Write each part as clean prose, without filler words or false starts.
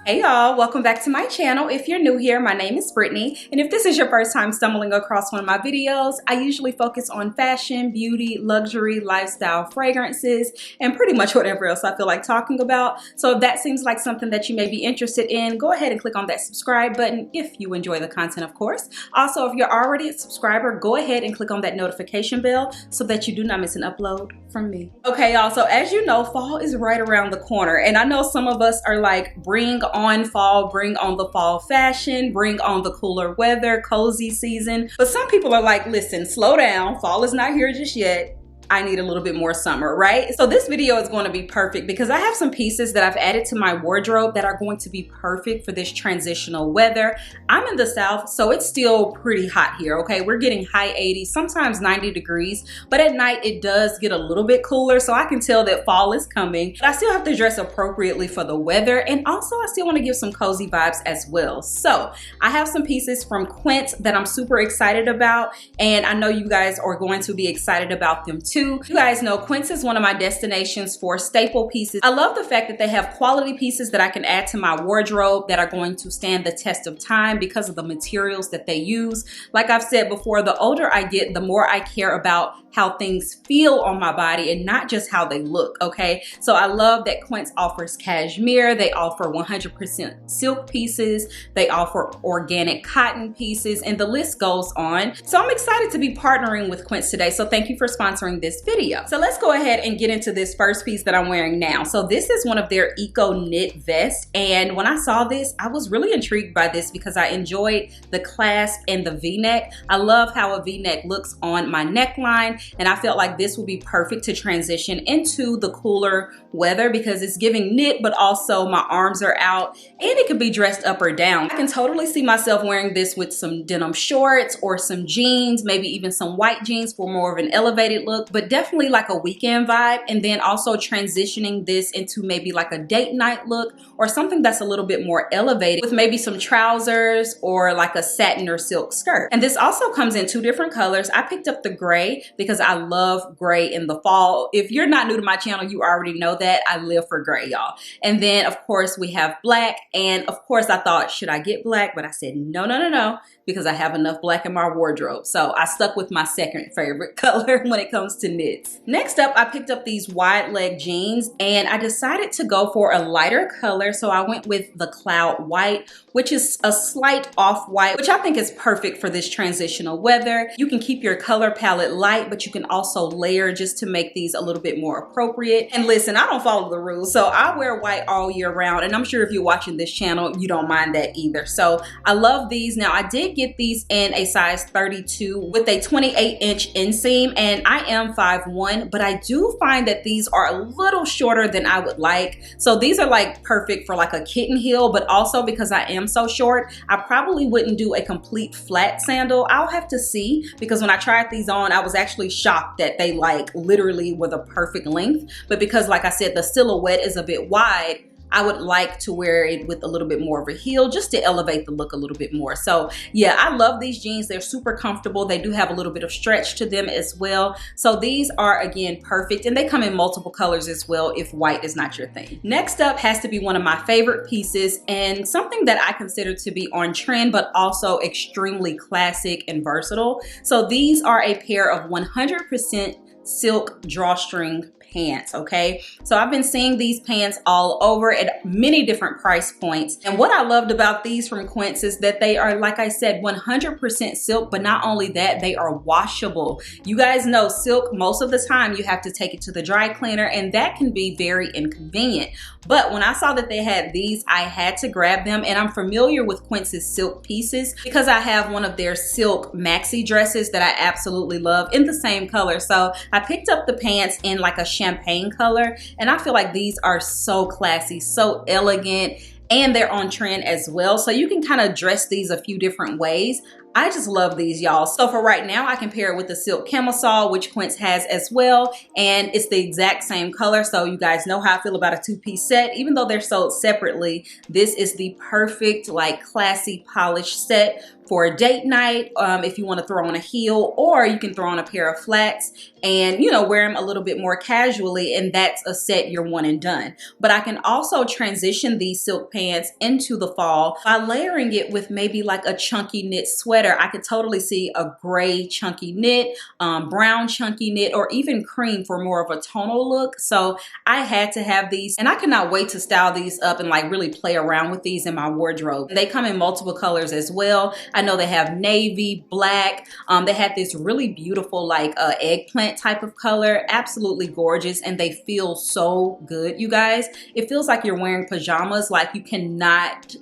Hey y'all, welcome back to my channel. If you're new here, my name is Brittany, and if this is your first time stumbling across one of my videos, I usually focus on fashion, beauty, luxury, lifestyle, fragrances, and pretty much whatever else I feel like talking about. So if that seems like something that you may be interested in, go ahead and click on that subscribe button if you enjoy the content, of course. Also, if you're already a subscriber, go ahead and click on that notification bell so that you do not miss an upload from me. Okay, y'all, so as you know, fall is right around the corner, and I know some of us are like, bring on fall, bring on the fall fashion, bring on the cooler weather, cozy season. But some people are like, listen, slow down, fall is not here just yet. I need a little bit more summer, right? So this video is going to be perfect because I have some pieces that I've added to my wardrobe that are going to be perfect for this transitional weather. I'm in the South, so it's still pretty hot here, okay? We're getting high 80s, sometimes 90 degrees, but at night it does get a little bit cooler, so I can tell that fall is coming. But I still have to dress appropriately for the weather, and also I still want to give some cozy vibes as well. So I have some pieces from Quince that I'm super excited about, and I know you guys are going to be excited about them too. You guys know Quince is one of my destinations for staple pieces. I love the fact that they have quality pieces that I can add to my wardrobe that are going to stand the test of time because of the materials that they use. Like I've said before, the older I get, the more I care about how things feel on my body and not just how they look, okay? So I love that Quince offers cashmere, they offer 100% silk pieces, they offer organic cotton pieces, and the list goes on. So I'm excited to be partnering with Quince today, so thank you for sponsoring this video. So let's go ahead and get into this first piece that I'm wearing now. So this is one of their eco knit vests, and when I saw this, I was really intrigued by this because I enjoyed the clasp and the V-neck. I love how a V-neck looks on my neckline, and I felt like this would be perfect to transition into the cooler weather because it's giving knit, but also my arms are out and it could be dressed up or down. I can totally see myself wearing this with some denim shorts or some jeans, maybe even some white jeans for more of an elevated look, but definitely like a weekend vibe, and then also transitioning this into maybe like a date night look or something that's a little bit more elevated with maybe some trousers or like a satin or silk skirt. And this also comes in two different colors. I picked up the gray because I love gray in the fall. If you're not new to my channel, you already know that I live for gray, y'all. And then of course we have black, and of course I thought, should I get black? But I said no, because I have enough black in my wardrobe. So I stuck with my second favorite color when it comes to knits. Next up, I picked up these wide leg jeans, and I decided to go for a lighter color. So I went with the cloud white, which is a slight off-white, which I think is perfect for this transitional weather. You can keep your color palette light, but you can also layer just to make these a little bit more appropriate. And listen, I don't follow the rules, so I wear white all year round, and I'm sure if you're watching this channel, you don't mind that either. So I love these. Now, I did get these in a size 32 with a 28-inch inseam, and I am 5'1", but I do find that these are a little shorter than I would like. So these are like perfect for like a kitten heel, but also because I am so short, I probably wouldn't do a complete flat sandal. I'll have to see, because when I tried these on, I was actually shocked that they like literally were the perfect length. But because like I said, the silhouette is a bit wide, I would like to wear it with a little bit more of a heel just to elevate the look a little bit more. So yeah, I love these jeans. They're super comfortable. They do have a little bit of stretch to them as well. So these are, again, perfect, and they come in multiple colors as well if white is not your thing. Next up has to be one of my favorite pieces, and something that I consider to be on trend but also extremely classic and versatile. So these are a pair of 100% silk drawstring pants, okay? So I've been seeing these pants all over at many different price points. And what I loved about these from Quince is that they are, like I said, 100% silk, but not only that, they are washable. You guys know silk, most of the time you have to take it to the dry cleaner, and that can be very inconvenient. But when I saw that they had these, I had to grab them, and I'm familiar with Quince's silk pieces because I have one of their silk maxi dresses that I absolutely love in the same color. So I picked up the pants in like a champagne color, and I feel like these are so classy, so elegant, and they're on trend as well. So you can kind of dress these a few different ways. I just love these, y'all. So for right now, I can pair it with the silk camisole, which Quince has as well. And it's the exact same color. So you guys know how I feel about a two-piece set. Even though they're sold separately, this is the perfect, like, classy, polished set for a date night, if you want to throw on a heel, or you can throw on a pair of flats and, you know, wear them a little bit more casually, and that's a set, you're one and done. But I can also transition these silk pants into the fall by layering it with maybe like a chunky knit sweater. I could totally see a gray chunky knit, brown chunky knit, or even cream for more of a tonal look. So I had to have these, and I cannot wait to style these up and like really play around with these in my wardrobe. They come in multiple colors as well. I know they have navy, black. They had this really beautiful like eggplant type of color, absolutely gorgeous, and they feel so good, you guys. It feels like you're wearing pajamas. Like you cannot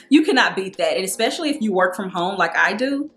you cannot beat that, and especially if you work from home like I do.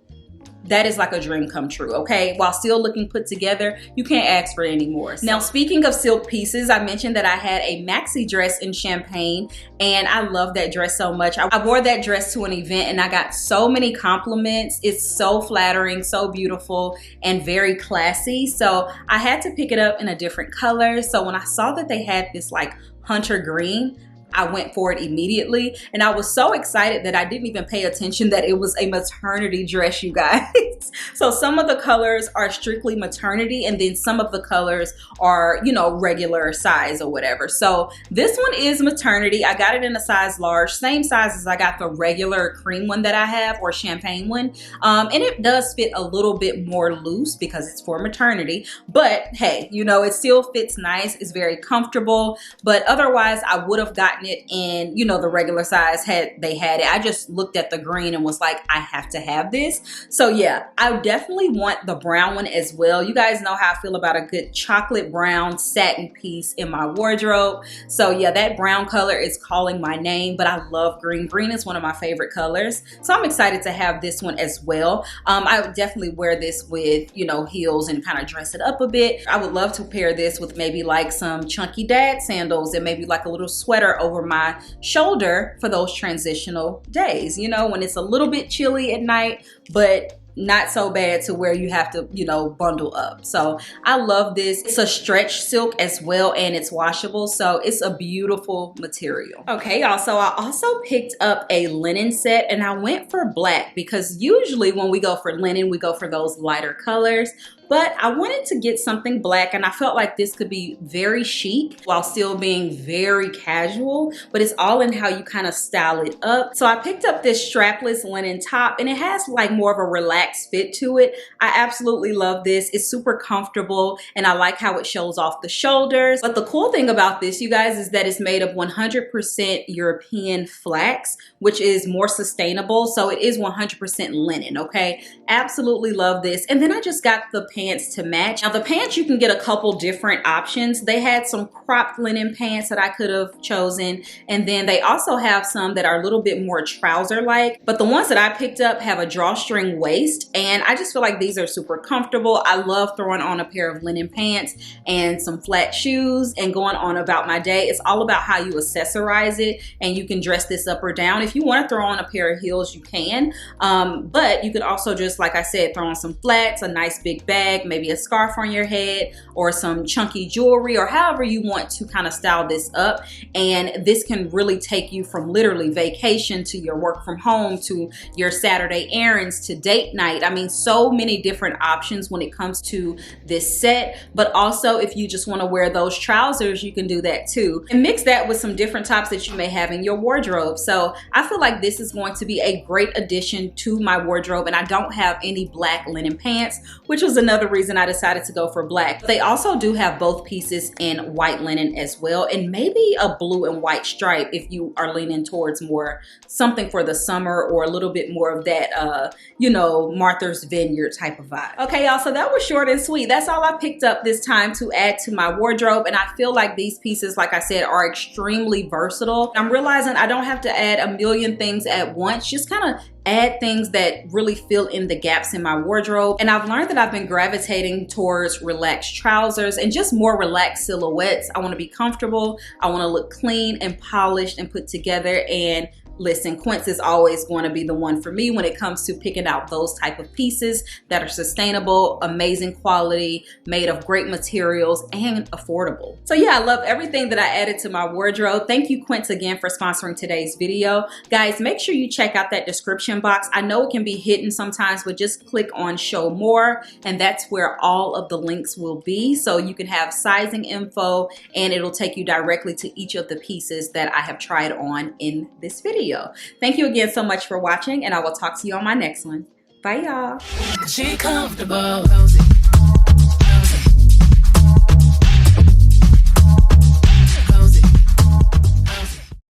That is like a dream come true, okay? While still looking put together, you can't ask for any more. Now, speaking of silk pieces, I mentioned that I had a maxi dress in champagne, and I love that dress so much. I wore that dress to an event and I got so many compliments. It's so flattering, so beautiful, and very classy. So I had to pick it up in a different color. So when I saw that they had this like hunter green, I went for it immediately, and I was so excited that I didn't even pay attention that it was a maternity dress, you guys. So some of the colors are strictly maternity, and then some of the colors are, you know, regular size or whatever. So this one is maternity. I got it in a size large, same size as I got the regular cream one that I have, or champagne one. And it does fit a little bit more loose because it's for maternity, but hey, you know, it still fits nice. It's very comfortable, but otherwise I would have gotten it in, you know, the regular size had they had it. I just looked at the green and was like, I have to have this. So yeah, I definitely want the brown one as well. You guys know how I feel about a good chocolate brown satin piece in my wardrobe. So yeah, that brown color is calling my name, but I love green. Green is one of my favorite colors. So I'm excited to have this one as well. I would definitely wear this with, you know, heels and kind of dress it up a bit. I would love to pair this with maybe like some chunky dad sandals and maybe like a little sweater over my shoulder for those transitional days, you know, when it's a little bit chilly at night, but not so bad to where you have to, you know, bundle up. So I love this. It's a stretch silk as well, and it's washable, so it's a beautiful material. Okay, y'all, so I also picked up a linen set, and I went for black because usually when we go for linen, we go for those lighter colors. But I wanted to get something black, and I felt like this could be very chic while still being very casual, but it's all in how you kind of style it up. So I picked up this strapless linen top, and it has like more of a relaxed fit to it. I absolutely love this. It's super comfortable, and I like how it shows off the shoulders. But the cool thing about this, you guys, is that it's made of 100% European flax, which is more sustainable. So it is 100% linen, okay? Absolutely love this. And then I just got the pants to match. Now the pants, you can get a couple different options. They had some cropped linen pants that I could have chosen, and then they also have some that are a little bit more trouser-like, but the ones that I picked up have a drawstring waist, and I just feel like these are super comfortable. I love throwing on a pair of linen pants and some flat shoes and going on about my day. It's all about how you accessorize it, and you can dress this up or down. If you want to throw on a pair of heels, you can, but you could also just, like I said, throw on some flats, a nice big bag, maybe a scarf on your head, or some chunky jewelry, or however you want to kind of style this up. And this can really take you from literally vacation to your work from home to your Saturday errands to date night. I mean, so many different options when it comes to this set. But also, if you just want to wear those trousers, you can do that too, and mix that with some different tops that you may have in your wardrobe. So I feel like this is going to be a great addition to my wardrobe, and I don't have any black linen pants, which was another reason I decided to go for black. They also do have both pieces in white linen as well, and maybe a blue and white stripe if you are leaning towards more something for the summer, or a little bit more of that, you know, Martha's Vineyard type of vibe. Okay, y'all, so that was short and sweet. That's all I picked up this time to add to my wardrobe, and I feel like these pieces, like I said, are extremely versatile. I'm realizing I don't have to add a million things at once, just kind of add things that really fill in the gaps in my wardrobe. And I've learned that I've been gravitating towards relaxed trousers and just more relaxed silhouettes. I want to be comfortable. I want to look clean and polished and put together, and listen, Quince is always going to be the one for me when it comes to picking out those type of pieces that are sustainable, amazing quality, made of great materials, and affordable. So yeah, I love everything that I added to my wardrobe. Thank you, Quince, again for sponsoring today's video. Guys, make sure you check out that description box. I know it can be hidden sometimes, but just click on show more, and that's where all of the links will be. So you can have sizing info, and it'll take you directly to each of the pieces that I have tried on in this video. Thank you again so much for watching, and I will talk to you on my next one. Bye, y'all. She comfortable.